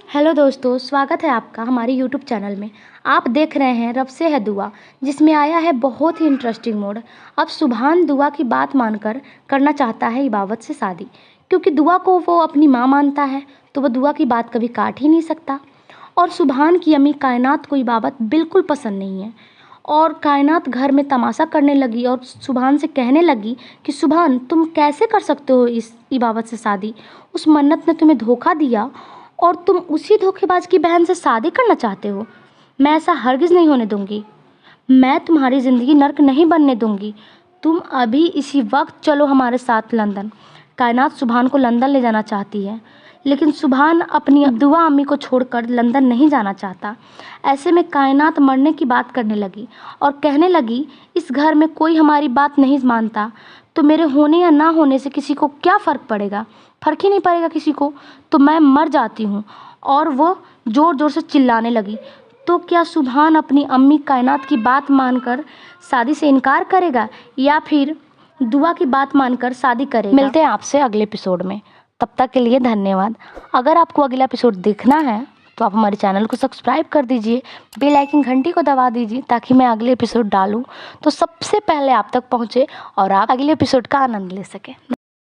Hello दोस्तों, स्वागत है आपका हमारे यूट्यूब चैनल में। आप देख रहे हैं रब से है दुआ, जिसमें आया है बहुत ही इंटरेस्टिंग मोड। अब सुभान दुआ की बात मानकर करना चाहता है इबावत से शादी, क्योंकि दुआ को वो अपनी माँ मानता है, तो वह दुआ की बात कभी काट ही नहीं सकता। और सुभान की अम्मी कायनात को इबावत बिल्कुल पसंद नहीं है, और कायनात घर में तमाशा करने लगी और सुभान से कहने लगी कि सुभान, तुम कैसे कर सकते हो इस इबावत से शादी? उस मन्नत ने तुम्हें धोखा दिया और तुम उसी धोखेबाज की बहन से शादी करना चाहते हो। मैं ऐसा हरगिज़ नहीं होने दूंगी। मैं तुम्हारी ज़िंदगी नर्क नहीं बनने दूंगी। तुम अभी इसी वक्त चलो हमारे साथ लंदन। कायनात सुभान को लंदन ले जाना चाहती है, लेकिन सुभान अपनी दुआ अम्मी को छोड़कर लंदन नहीं जाना चाहता। ऐसे में कायनात मरने की बात करने लगी और कहने लगी, इस घर में कोई हमारी बात नहीं मानता, तो मेरे होने या ना होने से किसी को क्या फ़र्क पड़ेगा? फ़र्क ही नहीं पड़ेगा किसी को, तो मैं मर जाती हूँ। और वो ज़ोर ज़ोर से चिल्लाने लगी। तो क्या सुभान अपनी अम्मी कायनात की बात मानकर शादी से इनकार करेगा, या फिर दुआ की बात मानकर शादी करेगा? मिलते हैं आपसे अगले एपिसोड में। तब तक के लिए धन्यवाद। अगर आपको अगला एपिसोड देखना है तो आप हमारे चैनल को सब्सक्राइब कर दीजिए, बेल आइकन घंटी को दबा दीजिए, ताकि मैं अगले एपिसोड डालूं तो सबसे पहले आप तक पहुंचे और आप अगले एपिसोड का आनंद ले सकें।